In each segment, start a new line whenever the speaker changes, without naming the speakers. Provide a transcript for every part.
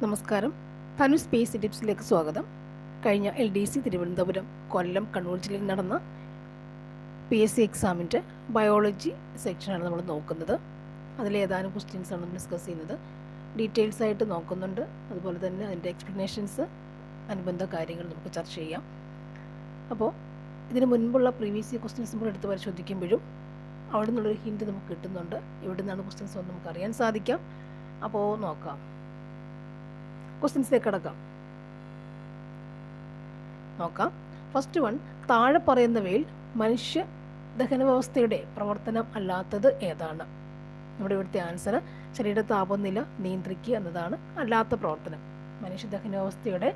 നമസ്കാരം. തനു സ്പേസ് ടിപ്സിലേക്ക് സ്വാഗതം. കഴിഞ്ഞ LDC തിരുവനന്തപുരം, കൊല്ലം, കണ്ണൂർ ജില്ലയിൽ നടന്ന PSC എക്സാമിൻ്റെ ബയോളജി സെക്ഷനാണ് നമ്മൾ നോക്കുന്നത്. അതിലേതാനും ക്വസ്റ്റ്യൻസാണ് നമ്മൾ ഡിസ്കസ് ചെയ്യുന്നത്. ഡീറ്റെയിൽസ് ആയിട്ട് നോക്കുന്നുണ്ട്. അതുപോലെ തന്നെ അതിൻ്റെ എക്സ്പ്ലനേഷൻസ്, അനുബന്ധ കാര്യങ്ങൾ നമുക്ക് ചർച്ച ചെയ്യാം. അപ്പോൾ ഇതിന് മുൻപുള്ള പ്രീവിയസ് ക്വസ്റ്റ്യൻസ് നമ്മൾ എടുത്ത് പരിശോധിക്കുമ്പോഴും അവിടെ നിന്നുള്ളൊരു ഹിൻറ്റ് നമുക്ക് കിട്ടുന്നുണ്ട്. എവിടെ നിന്നാണ് ക്വസ്റ്റ്യൻസ് ഒന്ന് നമുക്ക് അറിയാൻ സാധിക്കാം. അപ്പോൾ നോക്കാം, ക്വസ്റ്റ്യൻസിലേക്ക് നോക്കാം. ഫസ്റ്റ് വൺ, താഴെ പറയുന്നവയിൽ മനുഷ്യ ദഹന വ്യവസ്ഥയുടെ പ്രവർത്തനം അല്ലാത്തത് ഏതാണ്? നമ്മുടെ ഇവിടുത്തെ ആൻസർ ശരീര താപനില നിയന്ത്രിക്കുക എന്നതാണ് അല്ലാത്ത പ്രവർത്തനം. മനുഷ്യ ദഹന വ്യവസ്ഥയുടെ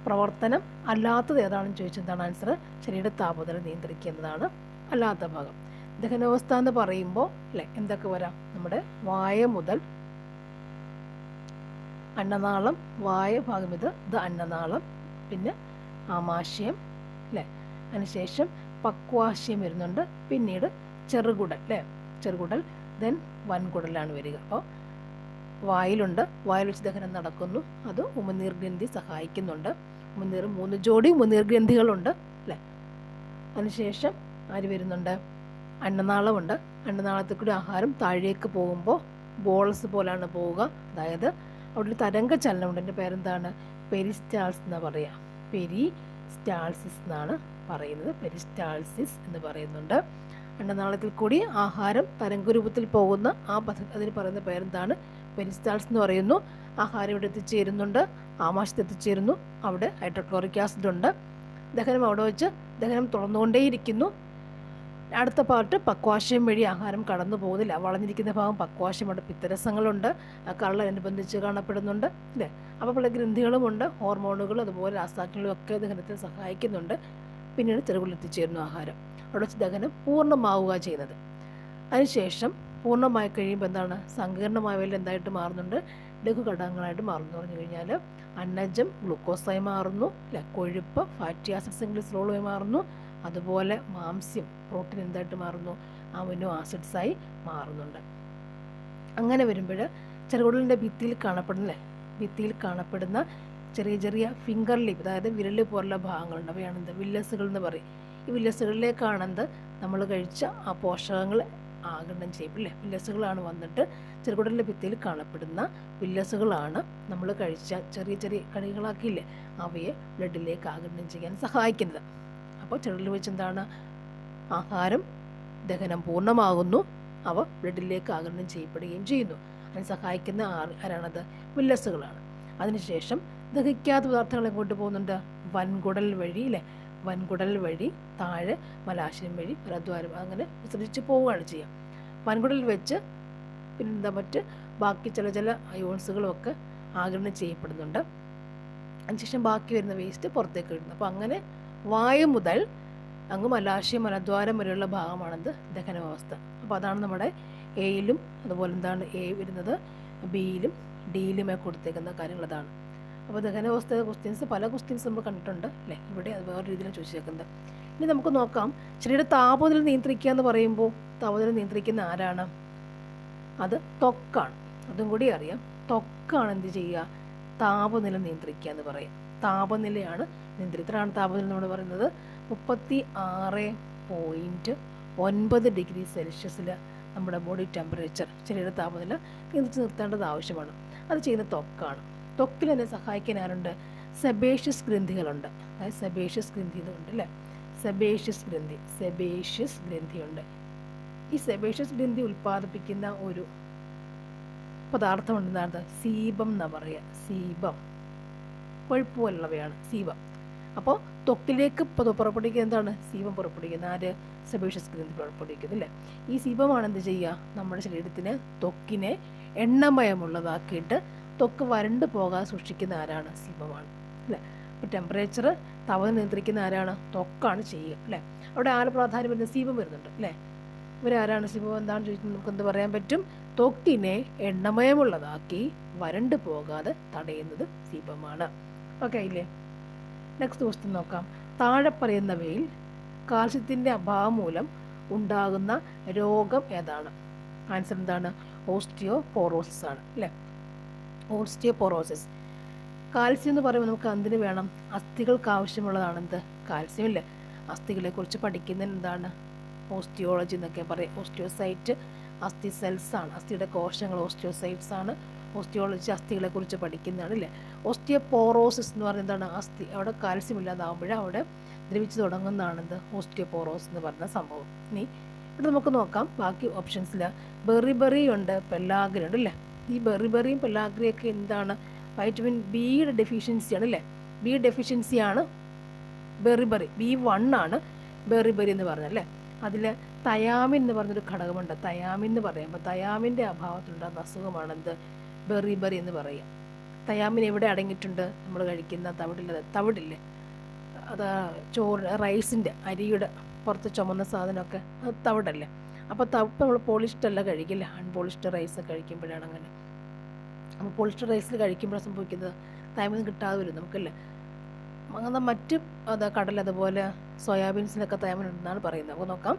പ്രവർത്തനം അല്ലാത്തത് ഏതാണെന്ന് ചോദിച്ചെന്താണ് ആൻസർ? ശരീര താപനില നിയന്ത്രിക്കുക എന്നതാണ് അല്ലാത്ത ഭാഗം. ദഹനവ്യവസ്ഥ എന്ന് പറയുമ്പോൾ അല്ലേ എന്തൊക്കെ വരാം? നമ്മുടെ വായ മുതൽ അന്നനാളം, വായ ഭാഗം ഇത് അന്നനാളം, പിന്നെ ആമാശയം അല്ലേ, അതിനുശേഷം പക്വാശയം വരുന്നുണ്ട്, പിന്നീട് ചെറുകുടൽ അല്ലേ, ചെറുകുടൽ, ദെൻ വൻകുടലാണ് വരിക. അപ്പോൾ വായിലുണ്ട്, വായിൽ വെച്ച് ദഹനം നടക്കുന്നു, അത് ഉമിനീർ ഗ്രന്ഥി സഹായിക്കുന്നുണ്ട്. ഉമിനീർ 3 ജോഡി ഉമിനീർ ഗ്രന്ഥികളുണ്ട് അല്ലേ. അതിനുശേഷം ആര് വരുന്നുണ്ട്? അന്നനാളമുണ്ട്. അന്നനാളത്തിൽ കൂടി ആഹാരം താഴേക്ക് പോകുമ്പോൾ ബോൾസ് പോലാണ് പോവുക. അതായത് അവിടെ ഒരു തരംഗ ചലനമുണ്ട്. എൻ്റെ പേരെന്താണ്? പെരിസ്റ്റാൾസ് എന്നാണ് പറയുക. പെരിസ്റ്റാൾസിസ് എന്നാണ് പറയുന്നത്. പെരിസ്റ്റാൾസിസ് എന്ന് പറയുന്നുണ്ട്. അന്നനാളത്തിൽ കൂടി ആഹാരം തരംഗരൂപത്തിൽ പോകുന്ന അതിന് പറയുന്ന പേരെന്താണ്? പെരിസ്റ്റാൾസ് എന്ന് പറയുന്നു. ആഹാരം ഇവിടെ എത്തിച്ചേരുന്നുണ്ട്, ആമാശയത്തിൽ എത്തിച്ചേരുന്നു. അവിടെ ഹൈഡ്രോക്ലോറിക് ആസിഡ് ഉണ്ട്. ദഹനം അവിടെ വെച്ച് ദഹനം തുറന്നുകൊണ്ടേയിരിക്കുന്നു. അടുത്ത പാർട്ട് പക്വാശയം വഴി ആഹാരം കടന്നു പോകുന്നില്ല. വളഞ്ഞിരിക്കുന്ന ഭാഗം പക്വാശയം, അവിടെ പിത്തരസങ്ങളുണ്ട്, കള്ളനുബന്ധിച്ച് കാണപ്പെടുന്നുണ്ട് അല്ലേ. അപ്പോൾ പല ഗ്രന്ഥികളുമുണ്ട്, ഹോർമോണുകൾ, അതുപോലെ രാസാക്നികളും ഒക്കെ ദഹനത്തിന് സഹായിക്കുന്നുണ്ട്. പിന്നീട് ചെറുകുടലിൽ എത്തിച്ചേരുന്നു ആഹാരം. അവിടെ വെച്ച് ദഹനം പൂർണ്ണമാവുക ചെയ്യുന്നത്. അതിനുശേഷം പൂർണ്ണമായി കഴിയുമ്പോൾ എന്താണ്? സങ്കീർണമായവയിൽ എന്തായിട്ട് മാറുന്നുണ്ട്? ലഘുഘടകങ്ങളായിട്ട് മാറുന്നു. പറഞ്ഞു കഴിഞ്ഞാൽ അന്നജം ഗ്ലൂക്കോസായി മാറുന്നു അല്ലെ, കൊഴുപ്പ് ഫാറ്റി ആസിഡ്സ് ഗ്ലിസറോളുമായി മാറുന്നു, അതുപോലെ മാംസ്യം പ്രോട്ടീൻ എന്തായിട്ട് മാറുന്നു? അമിനോ ആസിഡ്സായി മാറുന്നുണ്ട്. അങ്ങനെ വരുമ്പോൾ ചെറുകുടലിൻ്റെ ഭിത്തിയിൽ കാണപ്പെടുന്ന ചെറിയ ചെറിയ ഫിംഗർ ലിപ്പ്, അതായത് വിരൽ പോലുള്ള ഭാഗങ്ങളുണ്ട്. അവയാണ് എന്ത്? വില്ലസുകൾ എന്ന് പറയും. ഈ വില്ലസുകളിലേക്കാണെന്ത്? നമ്മൾ കഴിച്ച ആ പോഷകങ്ങൾ ആഗിരണം ചെയ്യും അല്ലേ. വില്ലസുകളാണ് വന്നിട്ട് ചെറുകുടലിൻ്റെ ഭിത്തിയിൽ കാണപ്പെടുന്ന വില്ലസുകളാണ് നമ്മൾ കഴിച്ച ചെറിയ ചെറിയ കണികളാക്കിയില്ലേ, അവയെ ബ്ലഡിലേക്ക് ആഗിരണം ചെയ്യാൻ സഹായിക്കുന്നത്. അപ്പോൾ ചെറുകുടലിൽ വെച്ച് എന്താണ്? ആഹാരം ദഹനം പൂർണ്ണമാകുന്നു, അവ ബ്ലഡിലേക്ക് ആഗിരണം ചെയ്യപ്പെടുകയും ചെയ്യുന്നു. അതിന് സഹായിക്കുന്ന ആരാണത്? വില്ലസുകളാണ്. അതിനുശേഷം ദഹിക്കാത്ത പദാർത്ഥങ്ങൾ എങ്ങോട്ട് പോകുന്നുണ്ട്? വൻകുടൽ വഴി അല്ലേ, വൻകുടൽ വഴി താഴെ മലാശയം വഴി മലദ്വാരം അങ്ങനെ വിസർജിച്ച് പോവുകയാണ് ചെയ്യുക. വൻകുടലിൽ വെച്ച് പിന്നെന്താ മറ്റ് ബാക്കി ചില അയോൺസുകളുമൊക്കെ ആഗിരണം ചെയ്യപ്പെടുന്നുണ്ട്. അതിനുശേഷം ബാക്കി വരുന്ന വേസ്റ്റ് പുറത്തേക്ക് ഇടുന്നു. അപ്പോൾ അങ്ങനെ വായു മുതൽ അങ്ങ് മലാശയം മലദ്വാരം വരെയുള്ള ഭാഗമാണത് ദഹനവ്യവസ്ഥ. അപ്പോൾ അതാണ് നമ്മുടെ എയിലും അതുപോലെ എന്താണ് എ വരുന്നത്, ബിയിലും ഡിയിലുമേ കൊടുത്തേക്കുന്ന കാര്യങ്ങൾ അതാണ്. അപ്പോൾ ദഹനവ്യവസ്ഥ പല ക്വസ്റ്റ്യൻസ് നമ്മൾ കണ്ടിട്ടുണ്ട് അല്ലേ. ഇവിടെ അത് വേറെ രീതിയിലാണ് ചോദിച്ചേക്കുന്നത്. ഇനി നമുക്ക് നോക്കാം, ശരീര താപനില നിയന്ത്രിക്കുക എന്ന് പറയുമ്പോൾ താപനില നിയന്ത്രിക്കുന്ന ആരാണ്? അത് ത്വക്കാണ്. അതും കൂടി അറിയാം. ത്വക്കാണ് എന്ത് ചെയ്യുക? താപനില നിയന്ത്രിക്കുക എന്ന് പറയാം. താപനിലയാണ് നിയന്ത്രിതരാണ് താപനില നമ്മൾ പറയുന്നത് 36.9 ഡിഗ്രി സെൽഷ്യസിൽ നമ്മുടെ ബോഡി ടെമ്പറേച്ചർ, ശരീര താപനില നിയന്ത്രിച്ച് നിർത്തേണ്ടത് ആവശ്യമാണ്. അത് ചെയ്യുന്ന ത്വക്കാണ്. ത്വക്കിൽ തന്നെ സഹായിക്കാൻ ആരുണ്ട്? സെബേഷ്യസ് ഗ്രന്ഥികളുണ്ട്. അതായത് സെബേഷ്യസ് ഗ്രന്ഥി ഇതുണ്ട് അല്ലേ, സെബേഷ്യസ് ഗ്രന്ഥിയുണ്ട്. ഈ സെബേഷ്യസ് ഗ്രന്ഥി ഉൽപ്പാദിപ്പിക്കുന്ന ഒരു പദാർത്ഥമുണ്ടെന്നാണ് സീബം എന്ന് പറയുക. സീബം കൊഴുപ്പ് പോലുള്ളവയാണ് സീബം. അപ്പോൾ ത്വക്കിലേക്ക് പുറപ്പെടുവിക്കുക എന്താണ്? സീബം പുറപ്പെടുവിക്കുന്നത് ആര്? സെബേഷ്യസ് ഗ്രന്ഥി പുറപ്പെടുവിക്കുന്നത് അല്ലേ. ഈ സീബമാണ് എന്ത് ചെയ്യുക? നമ്മുടെ ശരീരത്തിന് ത്വക്കിനെ എണ്ണമയമുള്ളതാക്കിയിട്ട് ത്വക്ക് വരണ്ട് പോകാതെ സൂക്ഷിക്കുന്ന ആരാണ്? സീബമാണ് അല്ലേ. അപ്പോൾ ടെമ്പറേച്ചർ താപനില നിയന്ത്രിക്കുന്ന ആരാണ്? ത്വക്കാണ് ചെയ്യുക അല്ലേ. അവിടെ ആര് പ്രാധാന്യം വരുന്നത്? സീബം വരുന്നുണ്ട് അല്ലേ. ഇവരാരാണ്? സീബം എന്താണെന്ന് ചോദിച്ചാൽ നമുക്ക് എന്ത് പറയാൻ പറ്റും? ത്വക്കിനെ എണ്ണമയമുള്ളതാക്കി വരണ്ട് പോകാതെ തടയുന്നത് സീബമാണ്. ഓക്കെ ഇല്ലേ. നെക്സ്റ്റ് ക്വസ്റ്റ്യൻ നോക്കാം. താഴെ പറയുന്നവയിൽ കാൽസ്യത്തിൻ്റെ അഭാവം മൂലം ഉണ്ടാകുന്ന രോഗം ഏതാണ്? ആൻസർ എന്താണ്? ഓസ്റ്റിയോപോറോസിസ് ആണ് അല്ലേ. ഓസ്റ്റിയോപൊറോസിസ്. കാൽസ്യം എന്ന് പറയുമ്പോൾ നമുക്ക് എന്തിനു വേണം? അസ്ഥികൾക്ക് ആവശ്യമുള്ളതാണ് എന്ത്? കാൽസ്യം ഇല്ലേ? അസ്ഥികളെക്കുറിച്ച് പഠിക്കുന്നതിന് എന്താണ്? ഓസ്റ്റിയോളജി എന്നൊക്കെ പറയും. ഓസ്റ്റിയോസൈറ്റ് അസ്ഥി സെൽസ് ആണ്, അസ്ഥിയുടെ കോശങ്ങൾ ഓസ്റ്റിയോസൈറ്റ്സ് ആണ്. ഓസ്റ്റിയോളജി അസ്ഥികളെക്കുറിച്ച് പഠിക്കുന്നതാണ് അല്ലേ? ഓസ്റ്റിയോപോറോസിസ് എന്ന് പറയുന്നത് എന്താണ്? അസ്ഥി അവിടെ കാൽസ്യം ഇല്ലാതാകുമ്പോഴേ അവിടെ ദ്രവിച്ച് തുടങ്ങുന്നതാണെന്ത്? ഓസ്റ്റിയോപോറോസിസ് എന്ന് പറയുന്ന സംഭവം. ഇനി ഇവിടെ നമുക്ക് നോക്കാം ബാക്കി ഓപ്ഷൻസിൽ. ബെറിബെറി ഉണ്ട്, പെല്ലാഗ്രി ഉണ്ട് അല്ലേ? ഈ ബെറിബെറിയും പെല്ലാഗ്രിയൊക്കെ എന്താണ്? വൈറ്റമിൻ ബിയുടെ ഡെഫിഷ്യൻസിയാണ് അല്ലേ? B ഡെഫിഷ്യൻസിയാണ് beriberi. B1 ആണ് ബെറിബെറി എന്ന് പറഞ്ഞല്ലേ. അതിൽ തയാമിൻ എന്ന് പറഞ്ഞൊരു ഘടകമുണ്ട്. തയാമിൻ എന്ന് പറയുമ്പോൾ തയാമിൻ്റെ അഭാവത്തിലുണ്ടാകുന്ന അസുഖമാണെന്ത്? ബെറിബെറി എന്ന് പറയുക. തയാമിൻ എവിടെ അടങ്ങിയിട്ടുണ്ട്? നമ്മൾ കഴിക്കുന്ന തവിടില്ലേ, അത് ചോറ്, റൈസിൻ്റെ, അരിയുടെ പുറത്ത് ചുമന്ന സാധനമൊക്കെ അത് തവിടല്ലേ. അപ്പോൾ നമ്മൾ പോളിഷ്ഡ് അല്ല കഴിക്കില്ല, അൺപോളിഷ്ഡ് റൈസ് കഴിക്കുമ്പോഴാണ് അങ്ങനെ. അപ്പോൾ പോളിഷ്ഡ് റൈസിൽ കഴിക്കുമ്പോഴാണ് സംഭവിക്കുന്നത് തൈമിൽ കിട്ടാതെ വരും നമുക്കല്ലേ. അങ്ങനെ മറ്റ് കടൽ അതുപോലെ സോയാബീൻസിലൊക്കെ തയാമിൻ ഉണ്ടെന്നാണ് പറയുന്നത്. അപ്പോൾ നോക്കാം.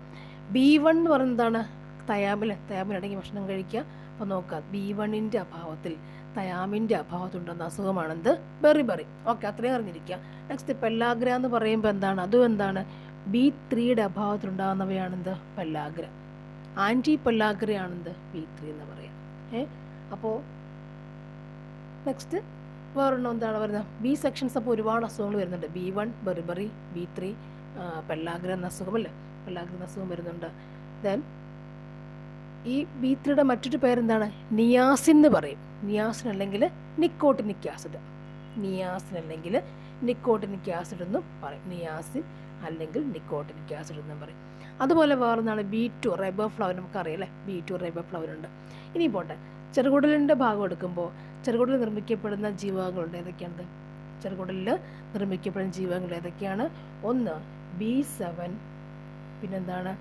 B1 എന്ന് പറയുന്നത് എന്താണ്? തയാമിൻ അടങ്ങിയ ഭക്ഷണം കഴിക്കുക. അപ്പോൾ നോക്കാം, B1ൻ്റെ അഭാവത്തിൽ, തയാമിൻ്റെ അഭാവത്തുണ്ടെന്ന അസുഖമാണെന്ത്? ബെറിബെറി. ഓക്കെ, അത്രയും അറിഞ്ഞിരിക്കുക. നെക്സ്റ്റ് പെല്ലാഗ്ര എന്ന് പറയുമ്പോൾ എന്താണ്? അതും എന്താണ്? B3യുടെ അഭാവത്തിലുണ്ടാകുന്നവയാണെന്ത്? പെല്ലാഗ്ര. ആൻറ്റി പെല്ലാഗ്രയാണെന്ത്? B3 എന്ന് പറയാം. അപ്പോൾ നെക്സ്റ്റ് വേറൊരെണ്ണം എന്താണ് പറയുന്നത്? B sections. അപ്പോൾ ഒരുപാട് അസുഖങ്ങൾ വരുന്നുണ്ട്. B1, ബെറിബെറി, B3, പെല്ലാഗ്ര എന്ന അസുഖമല്ലേ? പെല്ലാഗ്ര എന്ന അസുഖം വരുന്നുണ്ട്. ദെൻ ഈ B3യുടെ മറ്റൊരു പേരെന്താണ്? നിയാസിൻ എന്ന് പറയും. നിയാസിൻ അല്ലെങ്കിൽ നിക്കോട്ടിനിക് ആസിഡ്. നിയാസിൻ അല്ലെങ്കിൽ നിക്കോട്ടിനിക് ആസിഡ് എന്നും പറയും. നിയാസിൻ അല്ലെങ്കിൽ നിക്കോട്ടിനിക് ആസിഡ് എന്നും പറയും. അതുപോലെ വേറൊന്നാണ് B2 റൈബോഫ്ലവിൻ. നമുക്കറിയാം അല്ലേ? B2 റൈബോഫ്ലവിൻ ഉണ്ട്. ഇനി പോട്ടെ, ചെറുകുടലിൻ്റെ ഭാഗം എടുക്കുമ്പോൾ ചെറുകുടലിൽ നിർമ്മിക്കപ്പെടുന്ന ജീവകങ്ങളുണ്ട്. ഏതൊക്കെയാണ്? ചെറുകുടലിൽ നിർമ്മിക്കപ്പെടുന്ന ജീവകങ്ങൾ ഏതൊക്കെയാണ്? ഒന്ന് B7, പിന്നെന്താണ്?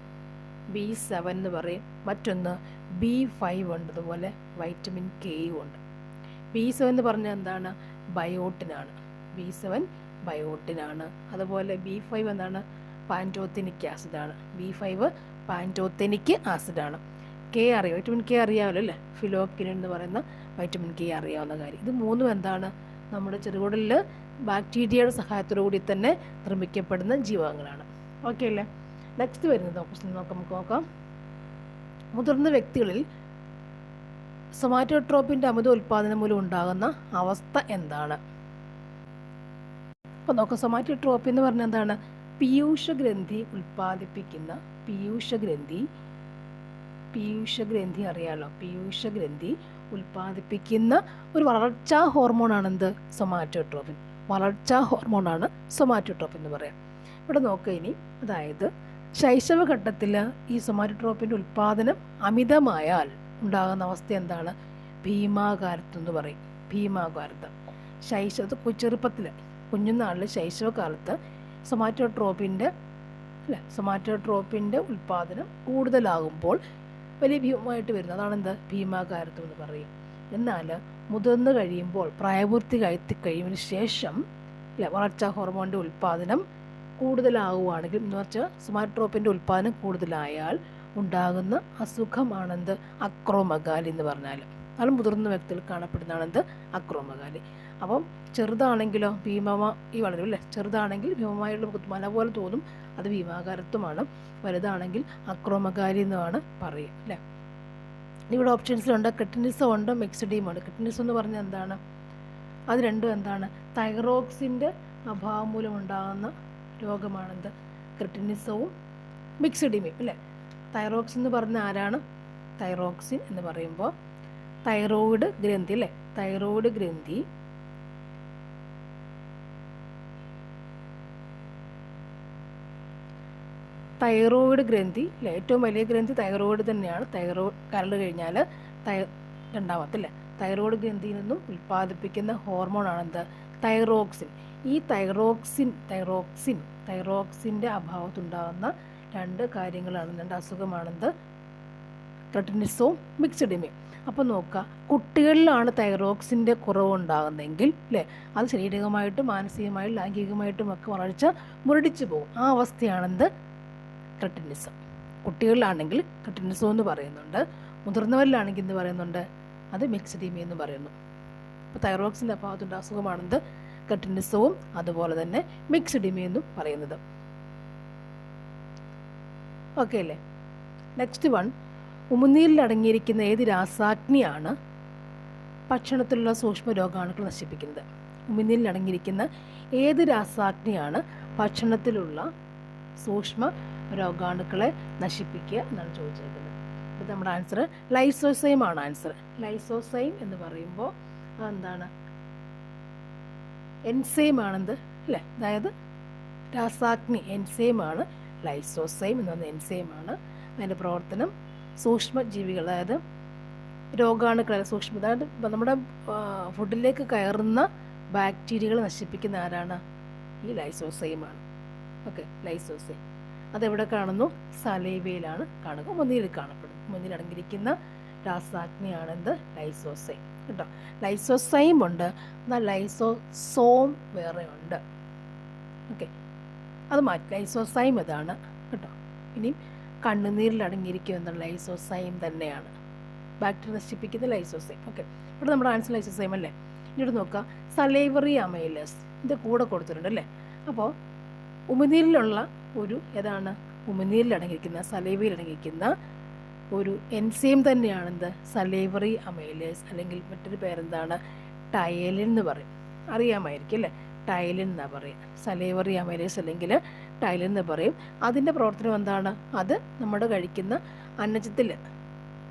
B7 എന്ന് പറയും. മറ്റൊന്ന് B5 ഉണ്ട്. അതുപോലെ വൈറ്റമിൻ കെയും ഉണ്ട്. B7 എന്ന് പറഞ്ഞാൽ എന്താണ്? ബയോട്ടിനാണ്. B7 ബയോട്ടിനാണ്. അതുപോലെ B5 എന്താണ്? പാൻറ്റോത്തനിക് ആസിഡാണ്. B5 പാൻറ്റോത്തനിക് ആസിഡാണ്. കെ അറിയാം, വൈറ്റമിൻ കെ അറിയാമല്ലോ അല്ലേ? ഫിലോക്കിനിൻ എന്ന് പറയുന്ന വൈറ്റമിൻ കെ അറിയാവുന്ന കാര്യം. ഇത് മൂന്നും എന്താണ്? നമ്മുടെ ചെറുകുടലിൽ ബാക്ടീരിയയുടെ സഹായത്തോടു കൂടി തന്നെ നിർമ്മിക്കപ്പെടുന്ന ജീവകങ്ങളാണ്. ഓക്കെ അല്ലേ? നെക്സ്റ്റ് വരുന്നത് ഓപ്ഷൻ നമുക്ക് നോക്കാം. മുതിർന്ന വ്യക്തികളിൽ സൊമാറ്റോട്രോപ്പിൻ്റെ അമിത ഉൽപ്പാദനം മൂലം ഉണ്ടാകുന്ന അവസ്ഥ എന്താണ്? അപ്പോൾ നോക്കാം, സൊമാറ്റോട്രോപ്പി എന്ന് പറഞ്ഞാൽ എന്താണ്? പീയൂഷഗ്രന്ഥി ഉൽപ്പാദിപ്പിക്കുന്ന പീയൂഷഗ്രന്ഥി അറിയാലോ? പീയൂഷഗ്രന്ഥി ഉൽപ്പാദിപ്പിക്കുന്ന ഒരു വളർച്ചാ ഹോർമോണാണെന്ത്? സൊമാറ്റോട്രോപ്പിൻ. വളർച്ചാ ഹോർമോണാണ് സൊമാറ്റോട്രോപ്പിൻ എന്ന് പറയാം. ഇവിടെ നോക്കുക ഇനി, അതായത് ശൈശവഘട്ടത്തിൽ ഈ സൊമാറ്റോട്രോപ്പിൻ്റെ ഉൽപ്പാദനം അമിതമായാൽ ഉണ്ടാകുന്ന അവസ്ഥ എന്താണ്? ഭീമാകാരത്വം എന്ന് പറയും. ഭീമാകാരത്വം. ചെറുപ്പത്തിൽ, കുഞ്ഞുനാളിൽ, ശൈശവകാലത്ത് സൊമാറ്റോട്രോപ്പിൻ്റെ ഉൽപ്പാദനം കൂടുതലാകുമ്പോൾ വലിയ ഭീമമായിട്ട് വരുന്നത് അതാണെന്ത്? ഭീമാകാരത്വം എന്ന് പറയും. എന്നാൽ മുതിർന്നു കഴിയുമ്പോൾ, പ്രായപൂർത്തി കഴിയുന്നതിന് ശേഷം വളർച്ചാ ഹോർമോണിൻ്റെ ഉൽപ്പാദനം കൂടുതലാവുകയാണെങ്കിൽ, എന്ന് വെച്ചാൽ സൊമാറ്റോട്രോപ്പിൻ്റെ ഉൽപ്പാദനം കൂടുതലായാൽ ഉണ്ടാകുന്ന അസുഖമാണെന്ത്? അക്രോമഗാലി എന്ന് പറഞ്ഞാൽ. അത് മുതിർന്ന വ്യക്തികൾ കാണപ്പെടുന്നതാണെന്ത്? അക്രോമഗാലി. അപ്പം ചെറുതാണെങ്കിലോ വളരും അല്ലേ? ചെറുതാണെങ്കിൽ ഭീമമായുള്ള മല പോലെ തോന്നും, അത് ഭീമാകാരത്വമാണ്. വലുതാണെങ്കിൽ അക്രോമഗാലി എന്നാണ് പറയുക അല്ലേ? ഇവിടെ ഓപ്ഷൻസിലുണ്ട് ക്രെറ്റിനിസം ഉണ്ട്, മിക്സഡീം ഉണ്ട്. ക്രെറ്റിനിസം എന്ന് പറഞ്ഞാൽ എന്താണ്? അത് രണ്ടും എന്താണ്? തൈറോക്സിൻ്റെ അഭാവം മൂലം ഉണ്ടാകുന്ന രോഗമാണെന്ത്? ക്രെറ്റിനിസവും മിക്സഡീമയും അല്ലേ? തൈറോക്സിൻ എന്ന് പറഞ്ഞാൽ ആരാണ്? തൈറോക്സിൻ എന്ന് പറയുമ്പോൾ തൈറോയിഡ് ഗ്രന്ഥി അല്ലേ? തൈറോയിഡ് ഗ്രന്ഥി അല്ലേ? ഏറ്റവും വലിയ ഗ്രന്ഥി തൈറോയിഡ് തന്നെയാണ്. കരൾ കഴിഞ്ഞാൽ രണ്ടാമത്തല്ലേ? തൈറോയിഡ് ഗ്രന്ഥിയിൽ നിന്നും ഉൽപ്പാദിപ്പിക്കുന്ന ഹോർമോണാണെന്ത്? തൈറോക്സിൻ. ഈ തൈറോക്സിൻ്റെ അഭാവത്തുണ്ടാകുന്ന രണ്ട് അസുഖമാണെന്ത്? ക്രെറ്റിനിസവും മിക്സഡീമയും. അപ്പോൾ നോക്കുക, കുട്ടികളിലാണ് തൈറോക്സിൻ്റെ കുറവുണ്ടാകുന്നതെങ്കിൽ അല്ലേ, അത് ശാരീരികമായിട്ടും മാനസികമായിട്ടും ലൈംഗികമായിട്ടും ഒക്കെ വളർച്ച മുരടിച്ചു പോകും. ആ അവസ്ഥയാണെന്ത്? ക്രെറ്റിനിസം. കുട്ടികളിലാണെങ്കിൽ ക്രെറ്റിനിസം എന്ന് പറയുന്നുണ്ട്, മുതിർന്നവരിലാണെങ്കിൽ എന്ന് പറയുന്നുണ്ട്, അത് മിക്സഡീമിയ എന്ന് പറയുന്നു. അപ്പോൾ തൈറോക്സിൻ്റെ അഭാവത്തിൻ്റെ അസുഖമാണെന്ത് ക്രെറ്റിനിസവും അതുപോലെ തന്നെ മിക്സ്ഡിമി എന്നും പറയുന്നത്. ഓക്കെ അല്ലേ? നെക്സ്റ്റ് വൺ, ഉമിനീരിൽ അടങ്ങിയിരിക്കുന്ന ഏത് രാസാഗ്നിയാണ് ഭക്ഷണത്തിലുള്ള സൂക്ഷ്മ രോഗാണുക്കൾ നശിപ്പിക്കുന്നത്? ഉമിനീരിൽ അടങ്ങിയിരിക്കുന്ന ഏത് രാസാഗ്നിയാണ് ഭക്ഷണത്തിലുള്ള സൂക്ഷ്മ രോഗാണുക്കളെ നശിപ്പിക്കുക എന്നാണ് ചോദിച്ചിരിക്കുന്നത്. അപ്പോൾ നമ്മുടെ ആൻസർ ലൈസോസൈം ആണ്. ആൻസർ ലൈസോസൈം എന്ന് പറയുമ്പോൾ അതെന്താണ്? എൻസൈം ആണെന്ത് അല്ലേ? അതായത് രാസാഗ്നി എൻസൈമാണ് ലൈസോസൈം എന്ന് പറയുന്ന എൻസൈമാണ്. അതിൻ്റെ പ്രവർത്തനം സൂക്ഷ്മജീവികൾ, അതായത് രോഗാണുക്കൾ, അതായത് നമ്മുടെ ഫുഡിലേക്ക് കയറുന്ന ബാക്ടീരിയകൾ നശിപ്പിക്കുന്ന ആരാണ്? ഈ ലൈസോസൈമാണ്. ഓക്കെ, ലൈസോസൈം അതെവിടെ കാണുന്നു? സലൈവയിലാണ് കാണുക, ഉമിനീരിൽ കാണപ്പെടുന്നു. ഉമിനീരിൽ അടങ്ങിയിരിക്കുന്ന രാസാഗ്നിയാണെന്ത്? ലൈസോസൈം കേട്ടോ. ലൈസോസൈം ഉണ്ട്, എന്നാൽ ലൈസോസോം വേറെ ഉണ്ട്. ഓക്കെ, അത് മാറ്റി. ലൈസോസൈം ഇതാണ് കേട്ടോ. ഇനിയും കണ്ണുനീരിൽ അടങ്ങിയിരിക്കുക എന്താണ്? ലൈസോസൈം തന്നെയാണ്, ബാക്ടീരിയ നശിപ്പിക്കുന്ന ലൈസോസൈം. ഓക്കെ, ഇവിടെ നമ്മുടെ ആൻസർ ലൈസോസൈം അല്ലേ? ഇങ്ങോട്ട് നോക്കുക, സലൈവറി അമൈലേസ് ഇത് കൂടെ കൊടുത്തിട്ടുണ്ട് അല്ലേ? അപ്പോൾ ഉമിനീരിലുള്ള ഒരു ഏതാണ്? ഉമിനീരിൽ അടങ്ങിയിരിക്കുന്ന, സലൈവയിൽ അടങ്ങിയിരിക്കുന്ന ഒരു എൻസൈം തന്നെയാണെന്ത്? സലൈവറി അമൈലേസ്, അല്ലെങ്കിൽ മറ്റൊരു പേരെന്താണ്? ടയലിൻ എന്ന് പറയും. അറിയാമായിരിക്കും അല്ലേ? ടൈലിൻ എന്നാണ് പറയുക. സലൈവറി അമൈലേസ് അല്ലെങ്കിൽ ടൈലിൻ എന്ന് പറയും. അതിൻ്റെ പ്രവർത്തനം എന്താണ്? അത് നമ്മുടെ കഴിക്കുന്ന അന്നജത്തിൽ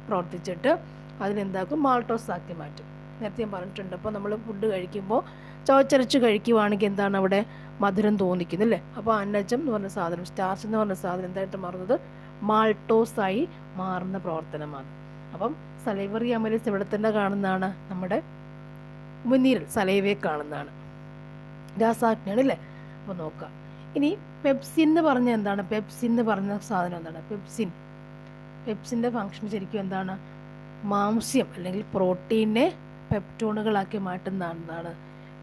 പ്രവർത്തിച്ചിട്ട് അതിനെന്താക്കും? മാൾട്ടോസ് ആക്കി മാറ്റും. നേരത്തെ ഞാൻ പറഞ്ഞിട്ടുണ്ട്. അപ്പോൾ നമ്മൾ ഫുഡ് കഴിക്കുമ്പോൾ ചോച്ചരച്ച് കഴിക്കുവാണെങ്കിൽ എന്താണ് അവിടെ? മധുരം തോന്നിക്കുന്നു അല്ലേ? അപ്പോൾ അന്നജം എന്ന് പറഞ്ഞ സാധനം, സ്റ്റാർച്ച് എന്ന് പറഞ്ഞ സാധനം എന്തായിട്ട് മാറുന്നത്? മാൾട്ടോസായി മാറുന്ന പ്രവർത്തനമാണ്. അപ്പം സലൈവറി അമൈലേസ് ഇവിടെ തന്നെ കാണുന്നതാണ്, നമ്മുടെ ഉമിനീരിൽ സലൈവയെ കാണുന്നതാണ്, രാസാഗ്നിയാണ് അല്ലേ? അപ്പോൾ നോക്കുക. ഇനി പെപ്സിൻ എന്ന് പറഞ്ഞ എന്താണ്? പെപ്സിൻ എന്ന് പറഞ്ഞ സാധനം എന്താണ്? പെപ്സിൻ്റെ ഫങ്ഷൻ ശരിക്കും എന്താണ്? മാംസ്യം അല്ലെങ്കിൽ പ്രോട്ടീനെ പെപ്റ്റോണുകളാക്കി മാറ്റുന്ന എന്താണ്?